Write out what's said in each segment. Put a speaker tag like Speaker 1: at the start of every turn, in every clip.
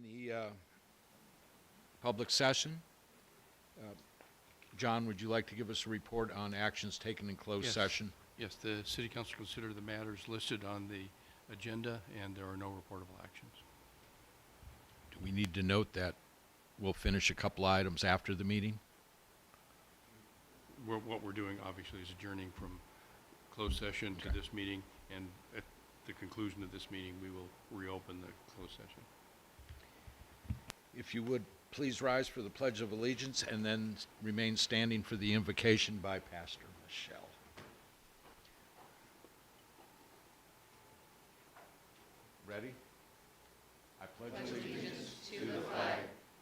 Speaker 1: the public session. John, would you like to give us a report on actions taken in closed session?
Speaker 2: Yes, the City Council considered the matters listed on the agenda, and there are no reportable actions.
Speaker 1: Do we need to note that we'll finish a couple items after the meeting?
Speaker 2: What we're doing, obviously, is adjourning from closed session to this meeting, and at the conclusion of this meeting, we will reopen the closed session.
Speaker 1: If you would, please rise for the Pledge of Allegiance and then remain standing for the invocation by Pastor Michelle. Ready? I pledge
Speaker 3: allegiance to the flag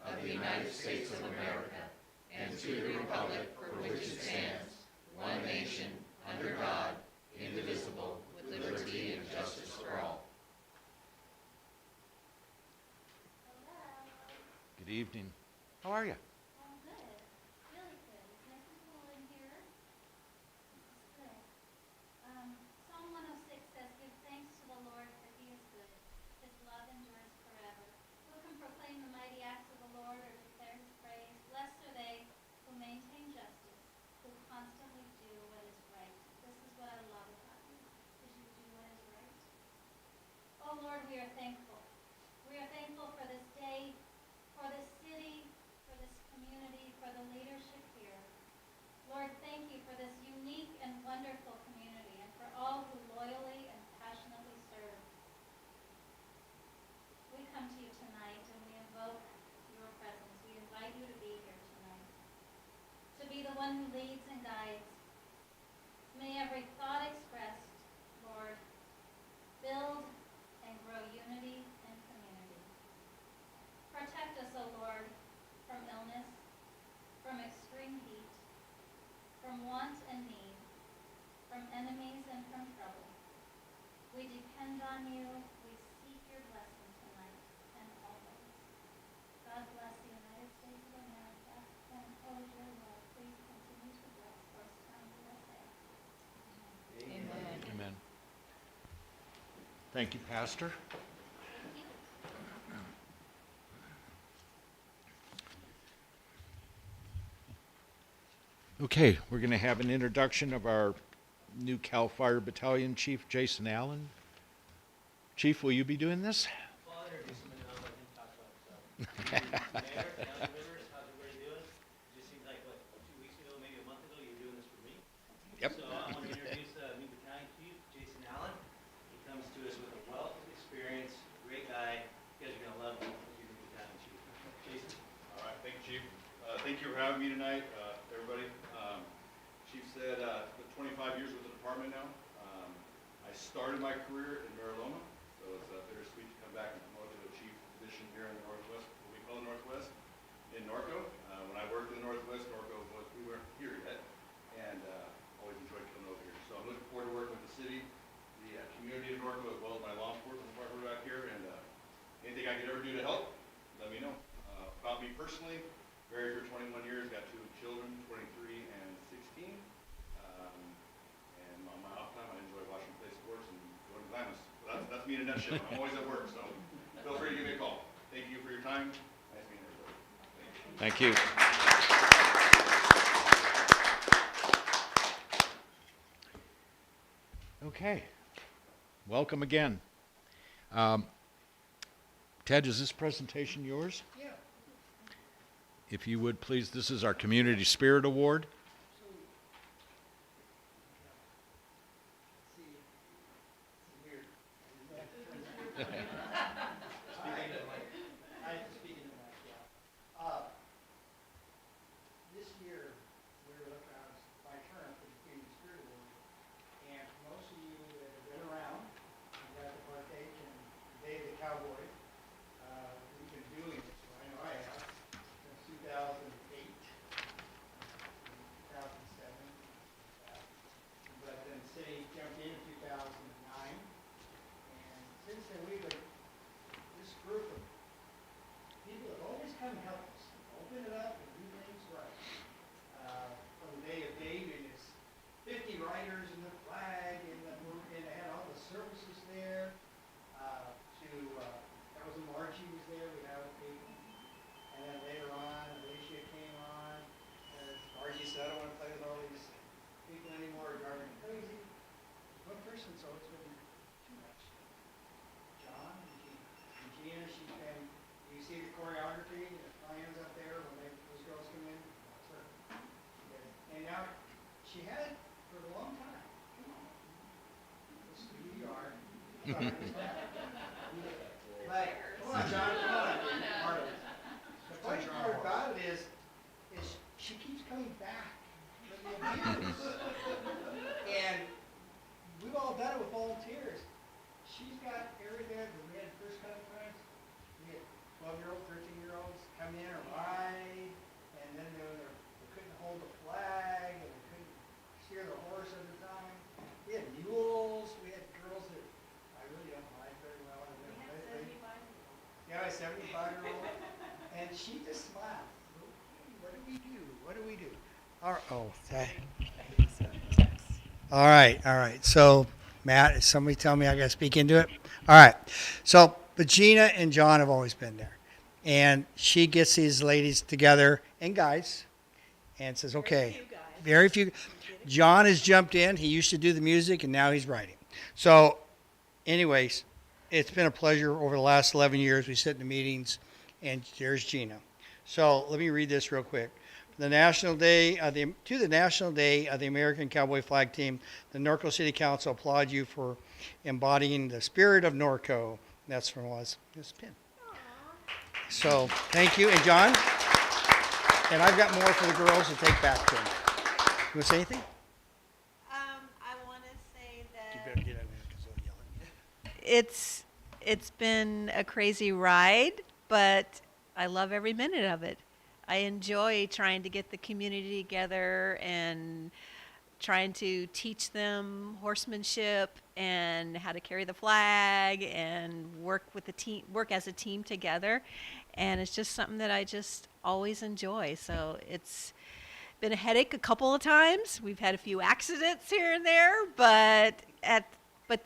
Speaker 3: of the United States of America and to the republic for which it stands, one nation, under God, indivisible, with liberty and justice for all.
Speaker 1: Good evening. How are you?
Speaker 4: I'm good. Really good. It's nice and cool in here. It's good. Psalm 106 says, "Give thanks to the Lord, for he is good. His love endures forever. Who can proclaim the mighty acts of the Lord or declare his praise? Blessed are they who maintain justice, who constantly do what is right." This is what I love about you, is you do what is right. Oh Lord, we are thankful. We are thankful for this day, for this city, for this community, for the leadership here. Lord, thank you for this unique and wonderful community and for all who loyally and passionately serve. We come to you tonight and we invoke your presence. We invite you to be here tonight, to be the one who leads and guides. May every thought expressed, Lord, build and grow unity and community. Protect us, O Lord, from illness, from extreme heat, from want and need, from enemies and from trouble. We depend on you. We seek your blessing tonight and always. God bless the United States of America, and oh dear Lord, please continue to bless First USA.
Speaker 3: Amen.
Speaker 1: Amen. Thank you, Pastor.
Speaker 4: Thank you.
Speaker 1: Okay, we're going to have an introduction of our new CAL FIRE Battalion Chief, Jason Allen. Chief, will you be doing this?
Speaker 5: Well, I'll introduce him and I'll let him talk about himself. Mayor, County Rivers, how's everybody doing? It just seems like, what, 2 weeks ago, maybe a month ago, you were doing this for me?
Speaker 1: Yep.
Speaker 5: So I want to introduce new Battalion Chief, Jason Allen. He comes to us with a wealth of experience, great guy. You guys are going to love him as your new Battalion Chief. Jason?
Speaker 6: All right, thank you, Chief. Thank you for having me tonight, everybody. Chief said, it's been 25 years with the department now. I started my career in Mariloma, so it's bittersweet to come back and promote to a chief position here in the Northwest, what we call the Northwest, in Norco. When I worked in the Northwest, we weren't here yet, and always enjoyed coming over here. So I'm looking forward to working with the city, the community of Norco, as well as my law enforcement department back here, and anything I could ever do to help, let me know. About me personally, married for 21 years, got 2 children, 23 and 16. And on my off time, I enjoy watching play sports and going to climates. So that's me in a nutshell. I'm always at work, so feel free to give me a call. Thank you for your time. Nice meeting everybody.
Speaker 1: Thank you. Okay, welcome again. Ted, is this presentation yours?
Speaker 5: Yeah.
Speaker 1: If you would, please, this is our Community Spirit Award.
Speaker 7: This year, we were looking at my term for the Community Spirit Award, and most of you that have been around, you got the Partage and Day of the Cowboy. We've been doing it, so I know I have, since 2008. But, come on, John, come on. Part of it. The funny part about it is she keeps coming back from the abuse. And we've all done it with volunteers. She's got everything. We had first conference. We had 12-year-olds, 13-year-olds come in and ride, and then they couldn't hold a flag, and they couldn't steer their horse at the time. We had mules. We had girls that I really don't ride very well. Yeah, a 75-year-old. And she just smiled. What do we do? What do we do? All right. So, Matt, is somebody tell me I got to speak into it? All right. So, but Gina and John have always been there. And she gets these ladies together, and guys, and says, okay, very few. John has jumped in. He used to do the music, and now he's writing. So, anyways, it's been a pleasure over the last 11 years. We sit in the meetings, and there's Gina. So let me read this real quick. The National Day to the National Day of the American Cowboy Flag Team, the Norco City Council applaud you for embodying the spirit of Norco. That's from this pin. So thank you, and John. And I've got more for the girls to take back to them. You want to say anything?
Speaker 8: I want to say
Speaker 7: You
Speaker 8: that
Speaker 7: better get in there because they'll yell at you.
Speaker 8: it's been a crazy ride, but I love every minute of it. I enjoy trying to get the community together and trying to teach them horsemanship and how to carry the flag and work as a team together. And it's just something that I just always enjoy. So it's been a headache a couple of times. We've had a few accidents here and there, but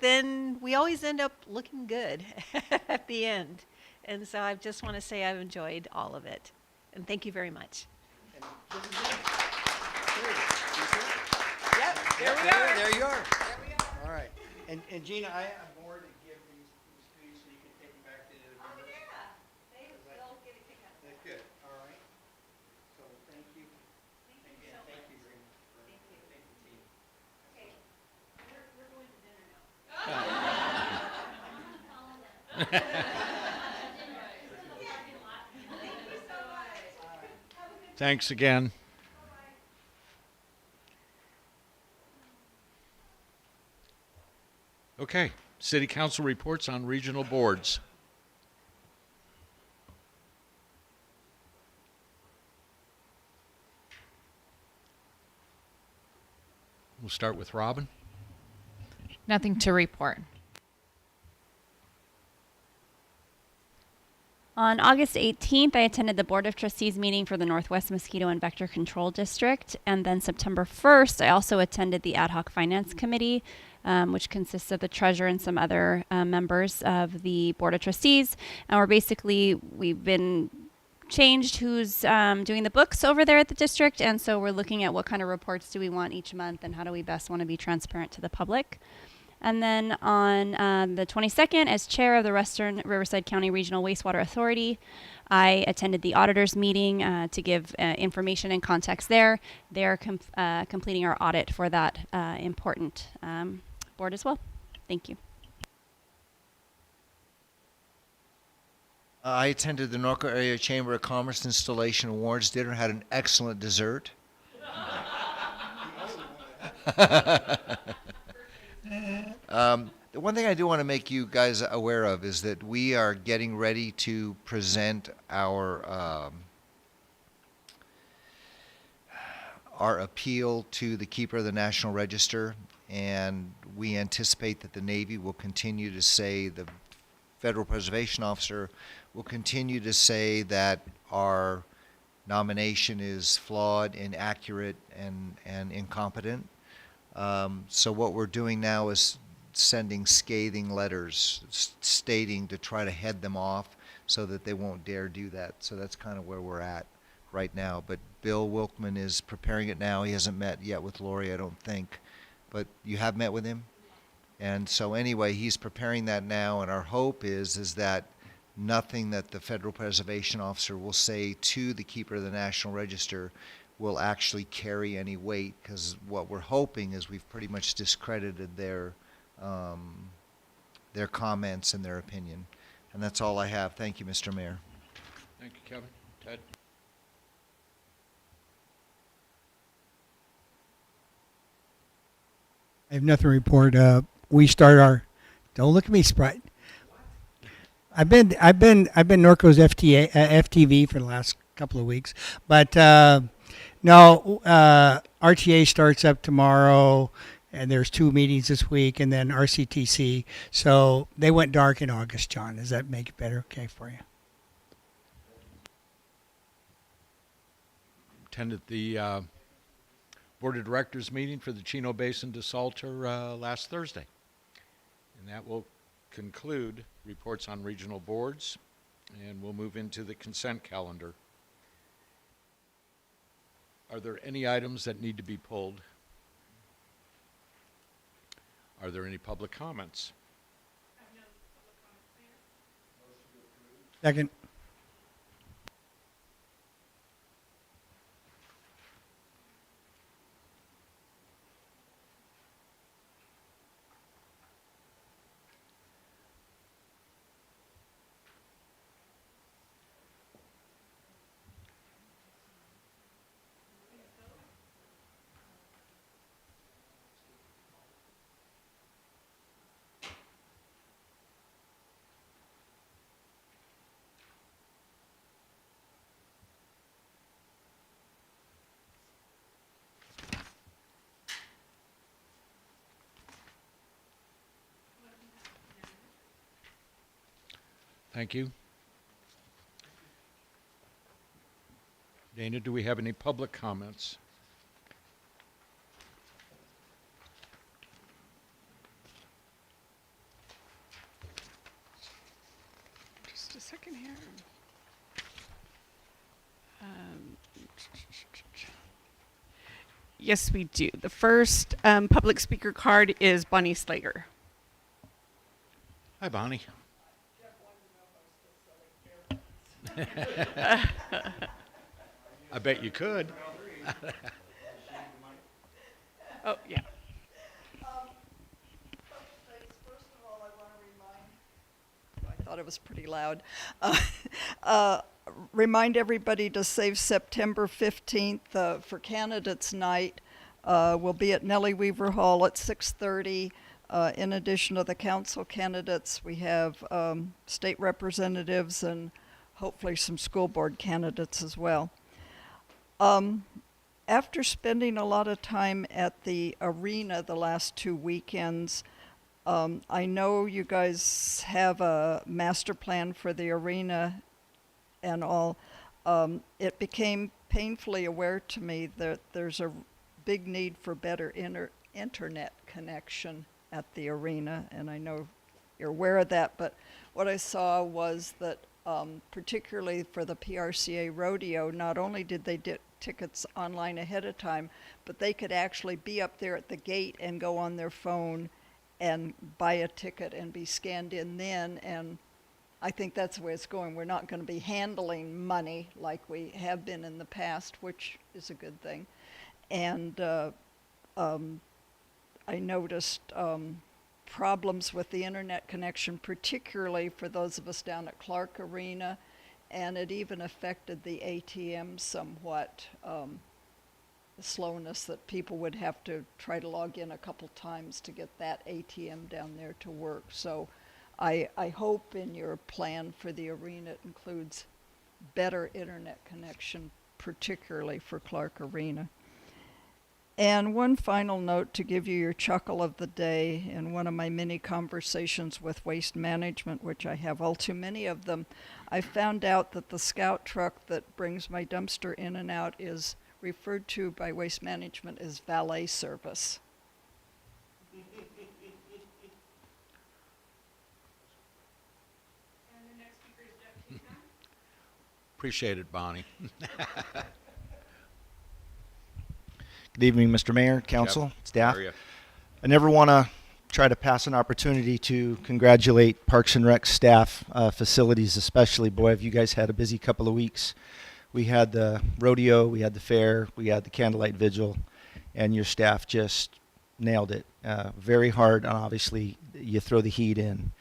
Speaker 8: then we always end up looking good at the end. And so I just want to say I've enjoyed all of it. And thank you very much.
Speaker 7: And this is it. Here.
Speaker 8: Yep, there we are.
Speaker 7: There you are.
Speaker 8: There we are.
Speaker 7: All right. And Gina, I have more to give these to you so you can take them back to the
Speaker 8: Oh,
Speaker 7: members.
Speaker 8: yeah. They'll get a kick out of
Speaker 7: That's
Speaker 8: that.
Speaker 7: good. All right. So thank you.
Speaker 8: Thank you
Speaker 7: Again,
Speaker 8: so
Speaker 7: thank
Speaker 8: much.
Speaker 7: you very much for
Speaker 8: Thank you.
Speaker 7: taking the team.
Speaker 8: Okay, we're going to dinner now. Thank you so much. Have a good
Speaker 1: Thanks again. Okay, city council reports on regional boards. We'll start with Robin.
Speaker 9: Nothing to report.
Speaker 10: On August 18th, I attended the Board of Trustees meeting for the Northwest Mosquito and Vector Control District. And then September 1st, I also attended the Ad Hoc Finance Committee, which consists of the treasurer and some other members of the Board of Trustees. And we've been changed who's doing the books over there at the district. And so we're looking at what kind of reports do we want each month and how do we best want to be transparent to the public. And then on the 22nd, as chair of the Western Riverside County Regional Wastewater Authority, I attended the auditors meeting to give information and context there. They're completing our audit for that important board as well. Thank you.
Speaker 11: I attended the Norco Area Chamber of Commerce Installation Awards dinner, had an excellent dessert. The one thing I do want to make you guys aware of is that we are getting ready to present our appeal to the Keeper of the National Register, and we anticipate that the Navy will continue to say, the Federal Preservation Officer will continue to say that our nomination is flawed, inaccurate, and incompetent. So what we're doing now is sending scathing letters stating to try to head them off so that they won't dare do that. So that's kind of where we're at right now. But Bill Wilkman is preparing it now. He hasn't met yet with Lori, I don't think. But you have met with him? And so anyway, he's preparing that now, and our hope is that nothing that the Federal Preservation Officer will say to the Keeper of the National Register will actually carry any weight, because what we're hoping is we've pretty much discredited their their comments and their opinion. And that's all I have. Thank you, Mr. Mayor.
Speaker 1: Thank you, Kevin. Ted?
Speaker 7: I have nothing to report. We start our. Don't look at me, Sprite. I've been Norco's FTV for the last couple of weeks, but no, RTA starts up tomorrow, and there's 2 meetings this week, and then RCTC. So they went dark in August. John, does that make it better? Okay for you?
Speaker 1: Attended the Board of Directors meeting for the Chino Basin DeSalter last Thursday. And that will conclude reports on regional boards, and we'll move into the consent calendar. Are there any items that need to be pulled? Are there any public comments?
Speaker 7: Second.
Speaker 1: Thank you. Dana, do we have any public comments?
Speaker 12: Just a second here. Yes, we do. The first public speaker card is Bonnie Slager.
Speaker 1: Hi, Bonnie. I bet you could.
Speaker 12: Oh, yeah.
Speaker 13: First of all, I want to remind, I thought it was pretty loud, remind everybody to save September 15th for Candidates Night. We'll be at Nellie Weaver Hall at 6:30. In addition to the council candidates, we have state representatives and hopefully some school board candidates as well. After spending a lot of time at the arena the last 2 weekends, I know you guys have a master plan for the arena and all. It became painfully aware to me that there's a big need for better internet connection at the arena, and I know you're aware of that, but what I saw was that particularly for the PRCA rodeo, not only did they get tickets online ahead of time, but they could actually be up there at the gate and go on their phone and buy a ticket and be scanned in then. And I think that's the way it's going. We're not going to be handling money like we have been in the past, which is a good thing. And I noticed problems with the internet connection, particularly for those of us down at Clark Arena, and it even affected the ATM somewhat. The slowness that people would have to try to log in a couple times to get that ATM down there to work. So I hope in your plan for the arena it includes better internet connection, particularly for Clark Arena. And one final note to give you your chuckle of the day. In one of my many conversations with Waste Management, which I have all too many of them, I found out that the scout truck that brings my dumpster in and out is referred to by Waste Management as valet service.
Speaker 12: And the next speaker is Jeff Keaton.
Speaker 1: Appreciate it, Bonnie.
Speaker 14: Good evening, Mr. Mayor, Council,
Speaker 1: Jeff,
Speaker 14: staff.
Speaker 1: how are you?
Speaker 14: I never want to try to pass an opportunity to congratulate Parks and Rec staff, facilities especially. Boy, have you guys had a busy couple of weeks. We had the rodeo, we had the fair, we had the candlelight vigil, and your staff just nailed it. Very hard, and obviously you throw the heat in.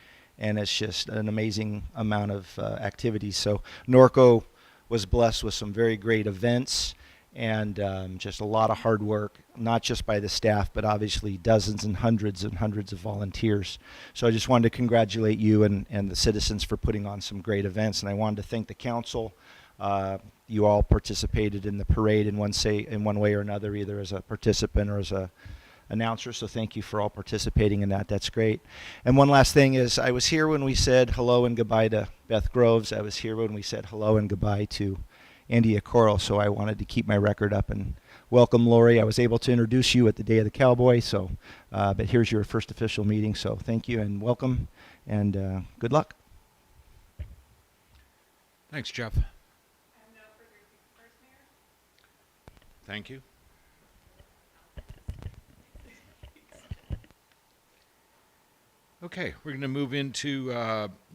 Speaker 14: and it's just an amazing amount of activities. So Norco was blessed with some very great events, and just a lot of hard work, not just by the staff, but obviously dozens and hundreds of volunteers. So I just wanted to congratulate you and the citizens for putting on some great events, and I wanted to thank the council. You all participated in the parade in one way or another, either as a participant or as a announcer, so thank you for all participating in that. That's great. And one last thing is, I was here when we said hello and goodbye to Beth Groves. I was here when we said hello and goodbye to Andy Coral, so I wanted to keep my record up and welcome Lori. I was able to introduce you at the Day of the Cowboy, so but here's your first official meeting, so thank you and welcome, and good luck.
Speaker 1: Thanks, Jeff. Thank you. Okay, we're going to move into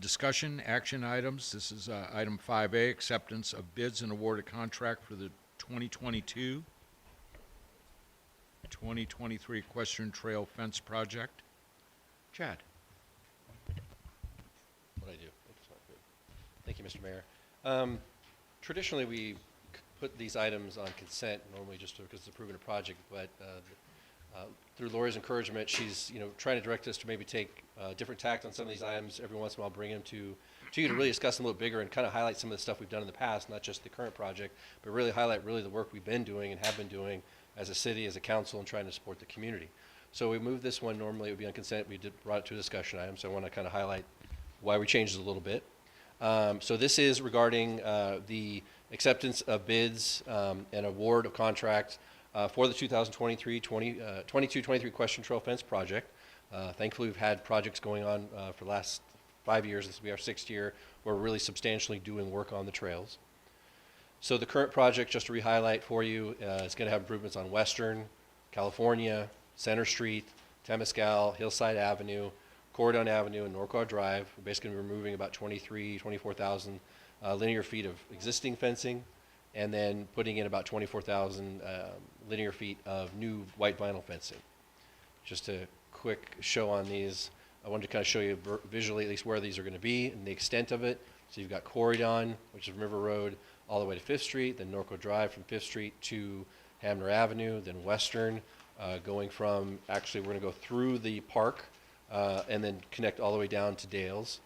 Speaker 1: discussion action items. This is item 5A, acceptance of bids and award a contract for the 2022-2023 Equestrian Trail Fence Project. Chad.
Speaker 15: What I do? Oops, not good. Thank you, Mr. Mayor. Traditionally, we put these items on consent, normally just because it's a proven project, but through Lori's encouragement, she's trying to direct us to maybe take different tact on some of these items. Every once in a while, bring them to you to really discuss them a little bigger and kind of highlight some of the stuff we've done in the past, not just the current project, but really highlight the work we've been doing and have been doing as a city, as a council, and trying to support the community. So we moved this one. Normally, it would be on consent. We brought it to a discussion item, so I want to kind of highlight why we changed it a little bit. So this is regarding the acceptance of bids and award of contract for the 2022-23 Equestrian Trail Fence Project. Thankfully, we've had projects going on for the last 5 years. This will be our 6th year. We're really substantially doing work on the trails. So the current project, just to re-highlight for you, is going to have improvements on Western, California, Center Street, Temescal, Hillside Avenue, Corridon Avenue, and Norco Drive. We're basically removing about 24,000 linear feet of existing fencing, and then putting in about 24,000 linear feet of new white vinyl fencing. Just a quick show on these. I wanted to kind of show you visually at least where these are going to be and the extent of it. So you've got Corridon, which is River Road, all the way to 5th Street, then Norco Drive from 5th Street to Hamner Avenue, then Western, going from, actually we're going to go through the park and then connect all the way down to Dales.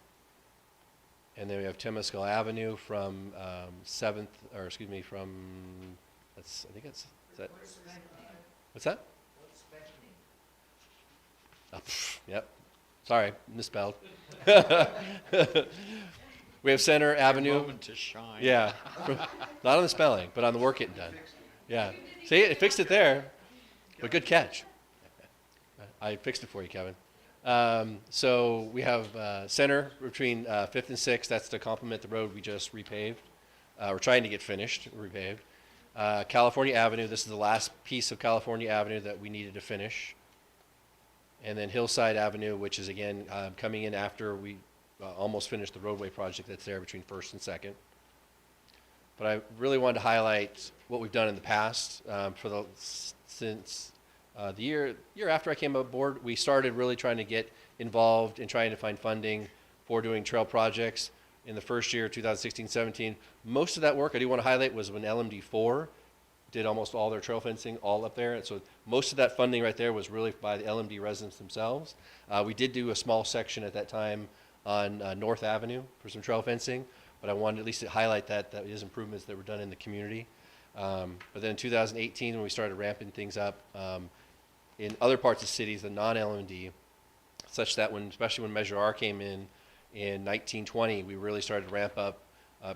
Speaker 15: And then we have Temescal Avenue from 7th, or excuse me, from, that's, I think that's, is that, what's that? Oh, yep, sorry, misspelled. We have Center Avenue.
Speaker 1: Moment to shine.
Speaker 15: Yeah, not on the spelling, but on the work getting done. Yeah, see, it fixed it there, but good catch. I fixed it for you, Kevin. So we have Center between 5th and 6th. That's to complement the road we just repaved. We're trying to get finished, repaved. California Avenue, this is the last piece of California Avenue that we needed to finish. And then Hillside Avenue, which is again coming in after we almost finished the roadway project that's there between 1st and 2nd. But I really wanted to highlight what we've done in the past since the year after I came aboard. We started really trying to get involved in trying to find funding for doing trail projects. In the first year, 2016-17, most of that work I do want to highlight was when LMD4 did almost all their trail fencing all up there. And so most of that funding right there was really by the LMD residents themselves. We did do a small section at that time on North Avenue for some trail fencing, but I wanted at least to highlight that is improvements that were done in the community. But then in 2018, when we started ramping things up in other parts of cities, the non-LMD, such that especially when Measure R came in 1920, we really started to ramp up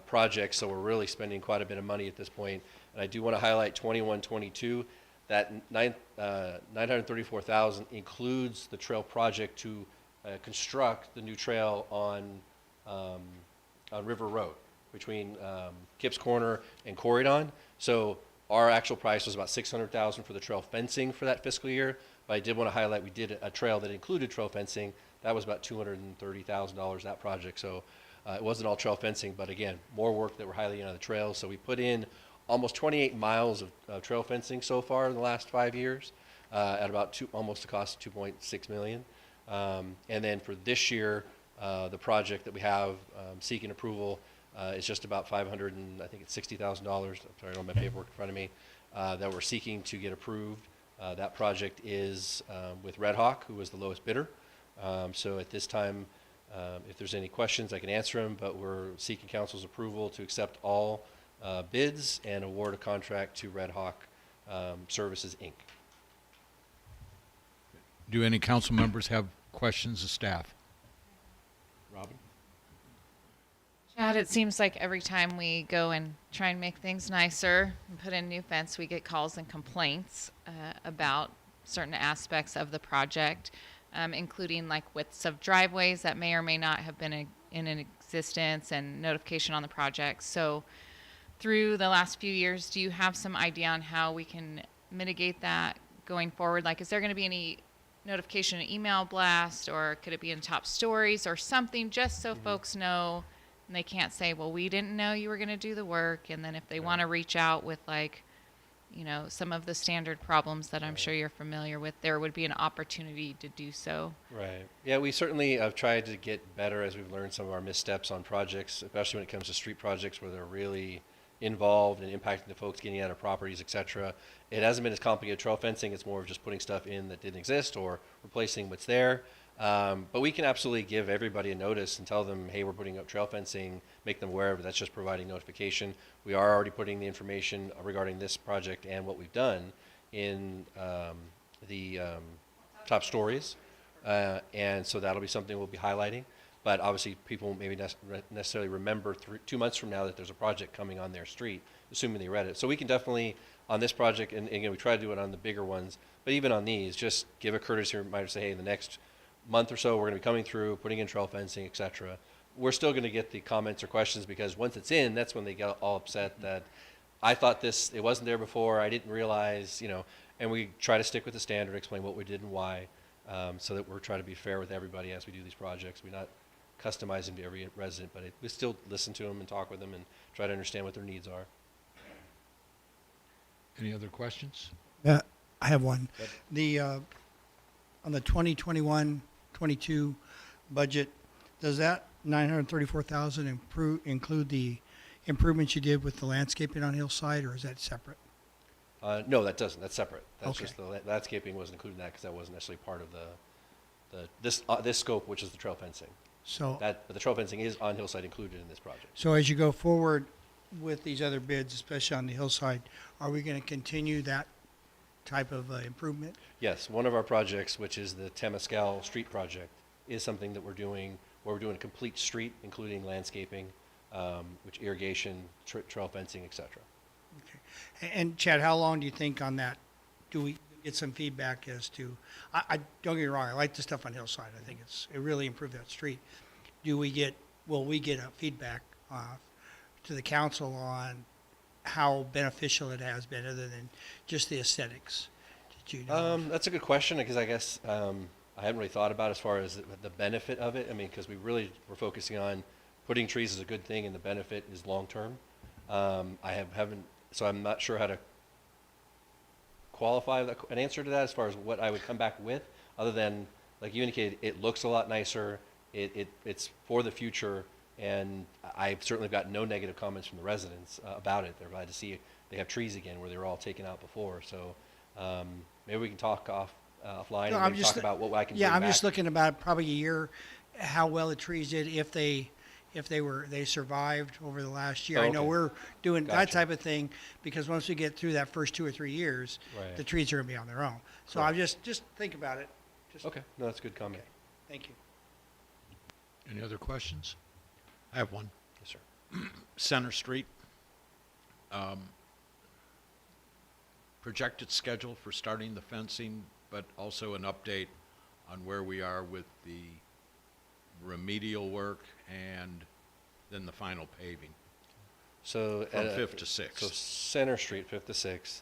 Speaker 15: projects, so we're really spending quite a bit of money at this point. And I do want to highlight 21-22, that $934,000 includes the trail project to construct the new trail on River Road between Kip's Corner and Corridon. So our actual price was about $600,000 for the trail fencing for that fiscal year. But I did want to highlight we did a trail that included trail fencing. That was about $230,000, that project. So it wasn't all trail fencing, but again, more work that we're highlighting on the trails. So we put in almost 28 miles of trail fencing so far in the last 5 years at about almost a cost of $2.6 million. And then for this year, The project that we have seeking approval is just about $500 and I think it's $60,000. I'm sorry, I don't have my paperwork in front of me. That we're seeking to get approved. That project is with Red Hawk, who was the lowest bidder. So at this time, if there's any questions, I can answer them, but we're seeking council's approval to accept all bids and award a contract to Red Hawk Services, Inc.
Speaker 1: Do any council members have questions of staff? Robin?
Speaker 9: Chad, it seems like every time we go and try and make things nicer and put in new fence, we get calls and complaints about certain aspects of the project, including like widths of driveways that may or may not have been in existence and notification on the project. So through the last few years, do you have some idea on how we can mitigate that going forward? Like, is there going to be any notification email blast, or could it be in top stories or something, just so folks know and they can't say, well, we didn't know you were going to do the work? And then if they want to reach out with, like, you know, some of the standard problems that I'm sure you're familiar with, there would be an opportunity to do so.
Speaker 15: Right. Yeah, we certainly have tried to get better as we've learned some of our missteps on projects, especially when it comes to street projects where they're really involved and impacting the folks getting out of properties, etc. It hasn't been as complicated trail fencing. It's more of just putting stuff in that didn't exist or replacing what's there. But we can absolutely give everybody a notice and tell them, hey, we're putting up trail fencing, make them aware of it. That's just providing notification. We are already putting the information regarding this project and what we've done in the top stories. And so that'll be something we'll be highlighting. But obviously, people won't maybe necessarily remember 2 months from now that there's a project coming on their street, assuming they read it. So we can definitely, on this project, and again, we try to do it on the bigger ones, but even on these, just give a courtesy reminder, say, hey, in the next month or so, we're going to be coming through, putting in trail fencing, etc. We're still going to get the comments or questions, because once it's in, that's when they get all upset that I thought this, it wasn't there before, I didn't realize, you know, and we try to stick with the standard, explain what we did and why, so that we're trying to be fair with everybody as we do these projects. We're not customizing to every resident, but we still listen to them and talk with them and try to understand what their needs are.
Speaker 1: Any other questions?
Speaker 7: I have one.
Speaker 1: Yep.
Speaker 7: The on the 2021-22 budget, does that $934,000 include the improvements you did with the landscaping on Hillside, or is that separate?
Speaker 15: No, that doesn't. That's separate. That's
Speaker 7: Okay.
Speaker 15: just the landscaping wasn't included in that because that wasn't necessarily part of this scope, which is the trail fencing.
Speaker 7: So,
Speaker 15: But the trail fencing is on Hillside included in this project.
Speaker 7: so as you go forward with these other bids, especially on the Hillside, are we going to continue that type of improvement?
Speaker 15: Yes, one of our projects, which is the Temescal Street project, is something that we're doing where we're doing a complete street, including landscaping, which irrigation, trail fencing, etc.
Speaker 7: Okay. And Chad, how long do you think on that? Do we get some feedback as to? I don't get me wrong. I like the stuff on Hillside. I think it really improved that street. Will we get a feedback to the council on how beneficial it has been, other than just the aesthetics? Did you know?
Speaker 15: That's a good question, because I guess I hadn't really thought about as far as the benefit of it. I mean, because we're focusing on putting trees is a good thing, and the benefit is long term. So I'm not sure how to qualify an answer to that as far as what I would come back with, other than, like you indicated, it looks a lot nicer. It's for the future, and I've certainly got no negative comments from the residents about it. They're glad to see they have trees again where they were all taken out before. So maybe we can talk offline
Speaker 7: No,
Speaker 15: and
Speaker 7: I'm
Speaker 15: maybe
Speaker 7: just
Speaker 15: talk about what I can
Speaker 7: Yeah,
Speaker 15: bring
Speaker 7: I'm
Speaker 15: back.
Speaker 7: just looking about probably a year, how well the trees did, if they survived over the last year.
Speaker 15: Oh,
Speaker 7: I know
Speaker 15: okay.
Speaker 7: we're doing that
Speaker 15: Gotcha.
Speaker 7: type of thing, because once we get through that first 2 or 3 years,
Speaker 15: Right.
Speaker 7: the trees are going to be on their own. So
Speaker 15: Right.
Speaker 7: I'm just think about it. Just,
Speaker 15: Okay, no, that's a good comment.
Speaker 7: Thank you.
Speaker 1: Any other questions? I have one.
Speaker 15: Yes, sir.
Speaker 1: Center Street. Projected schedule for starting the fencing, but also an update on where we are with the remedial work and then the final paving
Speaker 15: So
Speaker 1: from 5th to 6th.
Speaker 15: So Center Street, 5th to 6th.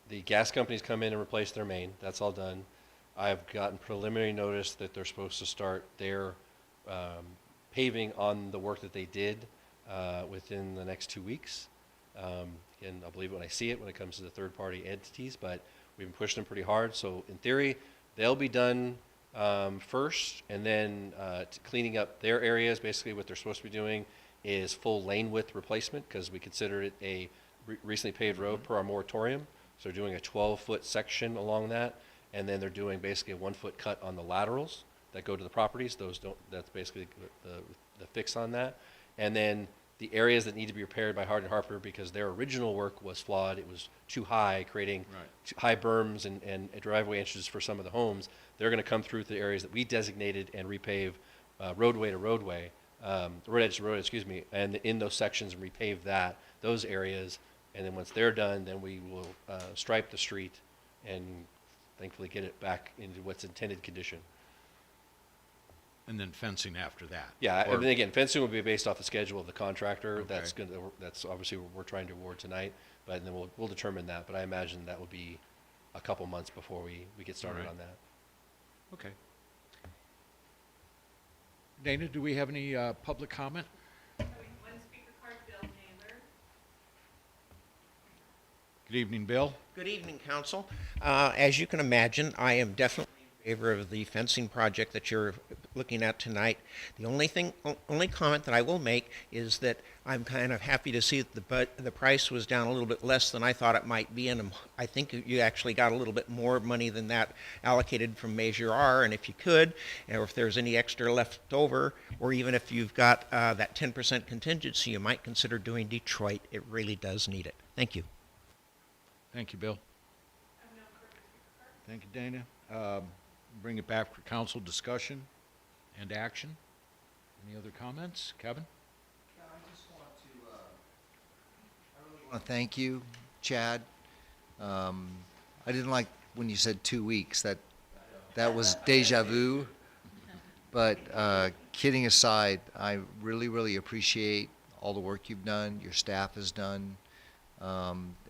Speaker 15: The gas companies come in and replace their main. That's all done. I've gotten preliminary notice that they're supposed to start their paving on the work that they did within the next 2 weeks. And I'll believe it when I see it when it comes to the third-party entities, but we've been pushing them pretty hard. So in theory, they'll be done first, and then cleaning up their areas. Basically, what they're supposed to be doing is full lane width replacement, because we consider it a recently paved road per our moratorium. So they're doing a 12-foot section along that, and then they're doing basically a 1-foot cut on the laterals that go to the properties. That's basically the fix on that. And then the areas that need to be repaired by Hardin Harper, because their original work was flawed. It was too high, creating high berms and driveway entrances for some of the homes. They're going to come through the areas that we designated and repave roadway to roadway, road edge to road, excuse me, and in those sections and repave those areas. And then once they're done, then we will stripe the street and thankfully get it back into what's intended condition.
Speaker 1: And then fencing after that.
Speaker 15: Yeah,
Speaker 1: Or-
Speaker 15: and then again, fencing will be based off the schedule of the contractor.
Speaker 1: Okay.
Speaker 15: That's obviously what we're trying to award tonight, but then we'll determine that. But I imagine that will be a couple months before we get started
Speaker 1: Alright.
Speaker 15: on that.
Speaker 1: Okay. Dana, do we have any public comment?
Speaker 8: One speaker card, Bill Naylor.
Speaker 1: Good evening, Bill.
Speaker 16: Good evening, Council. As you can imagine, I am definitely in favor of the fencing project that you're looking at tonight. The only comment that I will make is that I'm kind of happy to see that the price was down a little bit less than I thought it might be, and I think you actually got a little bit more money than that allocated from Measure R, and if you could, or if there's any extra left over, or even if you've got that 10% contingency, you might consider doing Detroit. It really does need it. Thank you.
Speaker 1: Thank you, Bill. Thank you, Dana. Bring it back for council discussion and action. Any other comments? Kevin?
Speaker 11: I want to thank you, Chad. I didn't like when you said 2 weeks. That was deja vu. But kidding aside, I really, really appreciate all the work you've done, your staff has done.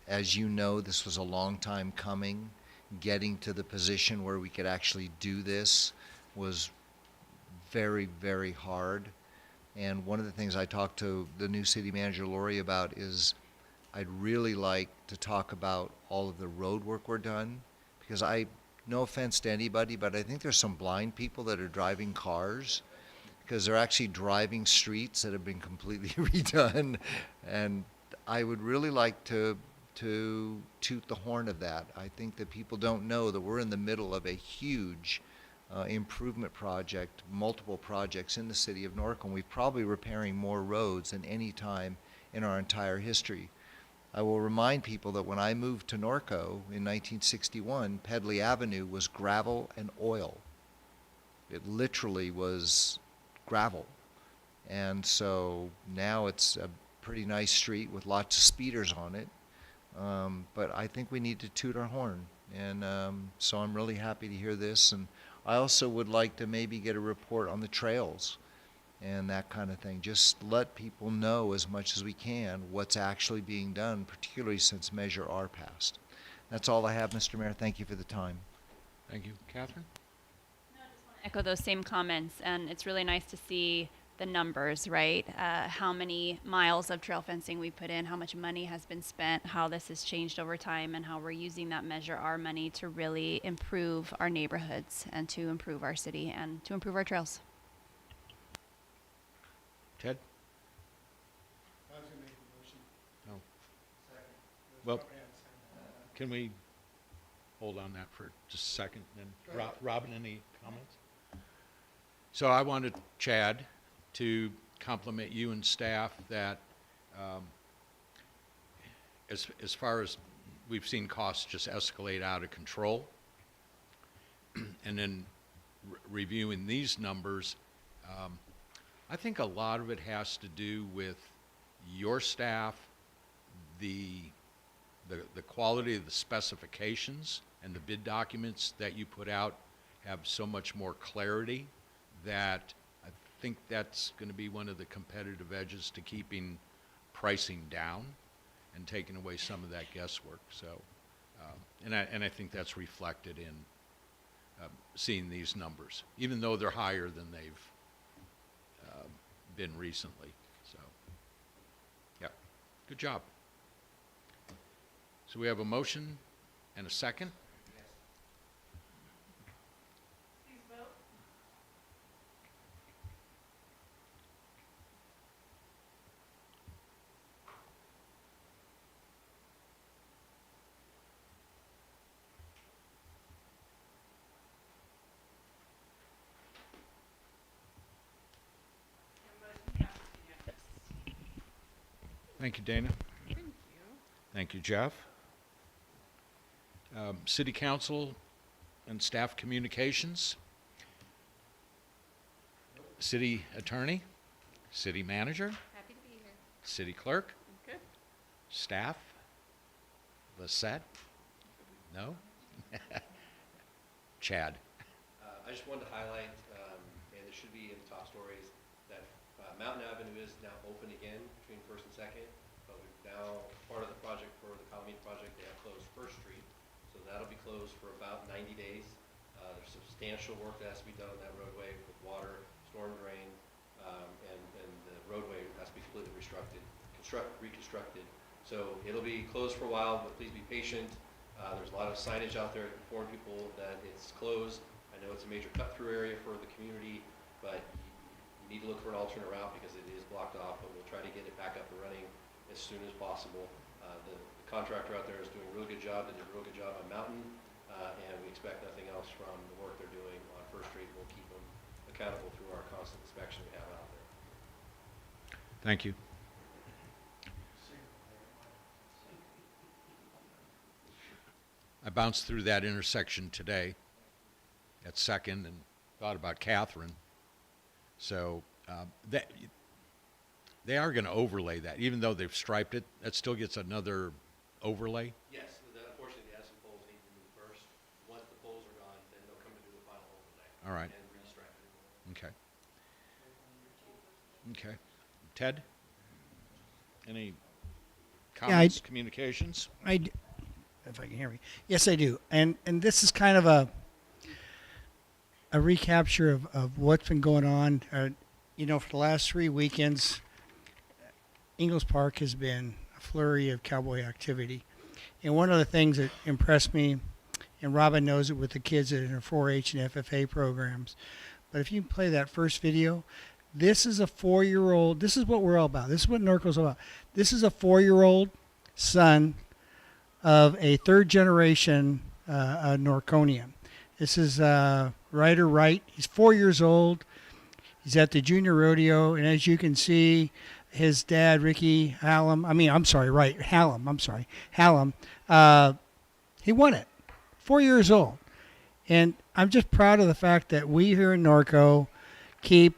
Speaker 11: As you know, this was a long time coming. Getting to the position where we could actually do this was very, very hard. And one of the things I talked to the new city manager, Lori, about is I'd really like to talk about all of the road work we're done, because no offense to anybody, but I think there's some blind people that are driving cars because they're actually driving streets that have been completely redone. And I would really like to toot the horn of that. I think that people don't know that we're in the middle of a huge improvement project, multiple projects in the city of Norco, and we're probably repairing more roads than any time in our entire history. I will remind people that when I moved to Norco in 1961, Pedley Avenue was gravel and oil. It literally was gravel. And so now it's a pretty nice street with lots of speeders on it. But I think we need to toot our horn. And so I'm really happy to hear this. And I also would like to maybe get a report on the trails and that kind of thing. Just let people know as much as we can what's actually being done, particularly since Measure R passed. That's all I have, Mr. Mayor. Thank you for the time.
Speaker 1: Thank you. Catherine?
Speaker 10: Echo those same comments, and it's really nice to see the numbers, right? How many miles of trail fencing we put in, how much money has been spent, how this has changed over time, and how we're using that Measure R money to really improve our neighborhoods and to improve our city and to improve our trails.
Speaker 1: Ted?
Speaker 7: I was going to make a motion.
Speaker 1: No.
Speaker 7: Second.
Speaker 1: Well, can we hold on that for just a second? And Robin, any comments? So I wanted Chad to compliment you and staff that as far as we've seen costs just escalate out of control, and then reviewing these numbers, I think a lot of it has to do with your staff, the quality of the specifications and the bid documents that you put out have so much more clarity that I think that's going to be one of the competitive edges to keeping pricing down and taking away some of that guesswork. So, and I think that's reflected in seeing these numbers, even though they're higher than they've been recently. So, yeah, good job. So we have a motion and a second.
Speaker 8: Please vote.
Speaker 1: Thank you, Dana. Thank you, Jeff. City Council and Staff Communications. City Attorney, City Manager,
Speaker 9: Happy to be here.
Speaker 1: City Clerk,
Speaker 9: Good.
Speaker 1: Staff, Lisette? No? Chad?
Speaker 15: I just wanted to highlight, and it should be in the top stories, that Mountain Avenue is now open again between First and Second, but we've now, part of the project for the Pavement project, they have closed First Street, so that'll be closed for about 90 days. There's substantial work that has to be done on that roadway with water, storm drain, and the roadway has to be completely reconstructed. So it'll be closed for a while, but please be patient. There's a lot of signage out there to inform people that it's closed. I know it's a major cut-through area for the community, but you need to look for an alternate route because it is blocked off, but we'll try to get it back up and running as soon as possible. The contractor out there is doing a really good job. They did a real good job on Mountain, and we expect nothing else from the work they're doing on First Street. We'll keep them accountable through our constant inspection we have out there.
Speaker 1: Thank you. I bounced through that intersection today at Second and thought about Catherine. So they are going to overlay that. Even though they've striped it, that still gets another overlay?
Speaker 15: Yes, unfortunately, the asphalt poles need to move first. Once the poles are gone, then they'll come to do the final overlay.
Speaker 1: All right.
Speaker 15: And restripe it.
Speaker 1: Okay. Okay. Ted? Any comments, communications?
Speaker 7: If I can hear me. Yes, I do. And this is kind of a recapture of what's been going on. You know, for the last 3 weekends, Ingalls Park has been a flurry of cowboy activity. And one of the things that impressed me, and Robin knows it with the kids in her 4-H and FFA programs, but if you play that first video, this is a 4-year-old, this is what we're all about. This is what Norco's all about. This is a 4-year-old son of a third-generation Norconian. This is Ryder Wright. He's 4 years old. He's at the junior rodeo, and as you can see, his dad, Ricky Hallam, he won it. 4 years old. And I'm just proud of the fact that we here in Norco keep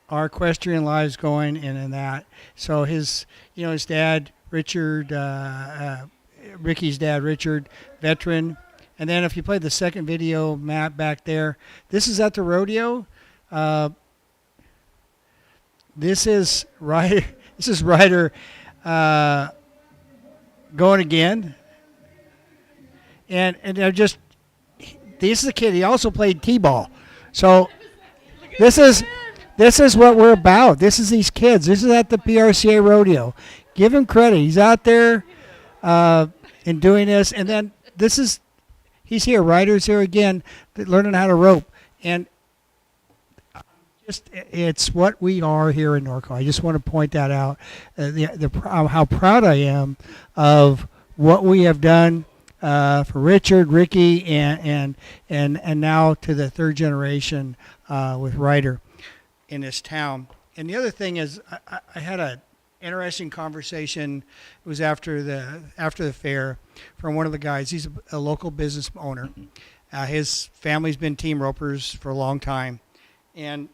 Speaker 7: our equestrian lives going and in that. So his dad, Richard, Ricky's dad, Richard, veteran. And then if you play the second video, Matt, back there, this is at the rodeo. This is Ryder going again. And this is a kid. He also played t-ball. So this is what we're about. This is these kids. This is at the PRCA rodeo. Give him credit. He's out there and doing this. And then he's here. Ryder's here again, learning how to rope. And it's what we are here in Norco. I just want to point that out. How proud I am of what we have done for Richard, Ricky, and now to the third generation with Ryder in this town. And the other thing is, I had an interesting conversation. It was after the fair from one of the guys. He's a local business owner. His family's been team ropers for a long time, and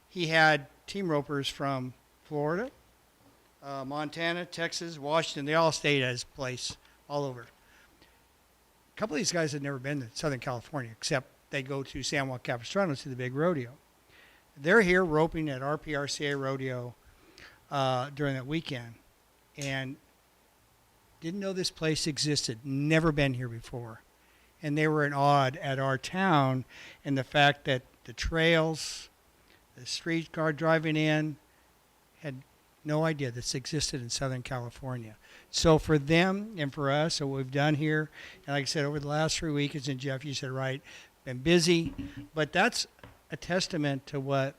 Speaker 7: he had team ropers from Florida, Montana, Texas, Washington. They all stayed at his place all over. A couple of these guys had never been to Southern California, except they go to San Juan Capistrano to the big rodeo. They're here roping at RPRCA rodeo during that weekend, and didn't know this place existed, never been here before. And they were in awe at our town and the fact that the trails, the streetcar driving in, had no idea this existed in Southern California. So for them and for us, what we've done here, and like I said, over the last 3 weekends, and Jeff, you said right, been busy, but that's a testament to what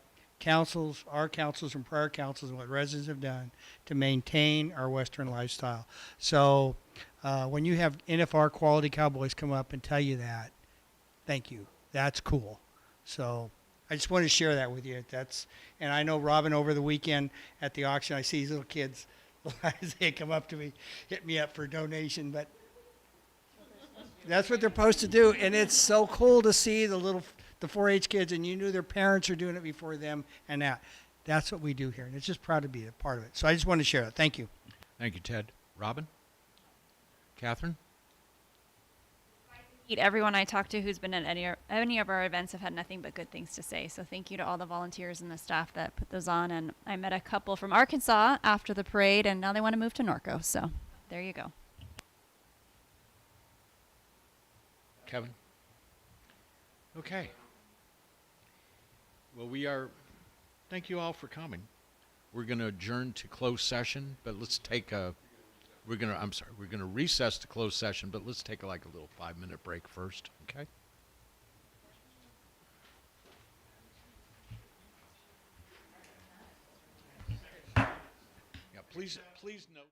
Speaker 7: our councils and prior councils and what residents have done to maintain our Western lifestyle. So when you have NFR quality cowboys come up and tell you that, thank you. That's cool. So I just wanted to share that with you. And I know Robin over the weekend at the auction, I see these little kids They come up to me, hit me up for a donation, but that's what they're supposed to do. And it's so cool to see the 4-H kids, and you knew their parents are doing it before them, and that's what we do here. And it's just proud to be a part of it. So I just wanted to share that. Thank you.
Speaker 1: Thank you, Ted. Robin? Catherine?
Speaker 10: Everyone I talked to who's been at any of our events have had nothing but good things to say. So thank you to all the volunteers and the staff that put those on. And I met a couple from Arkansas after the parade, and now they want to move to Norco. So there you go.
Speaker 1: Kevin? Okay. Well, thank you all for coming. We're going to adjourn to closed session, but let's take we're going to recess to closed session, but let's take like a little 5-minute break first, okay? Yeah, please note.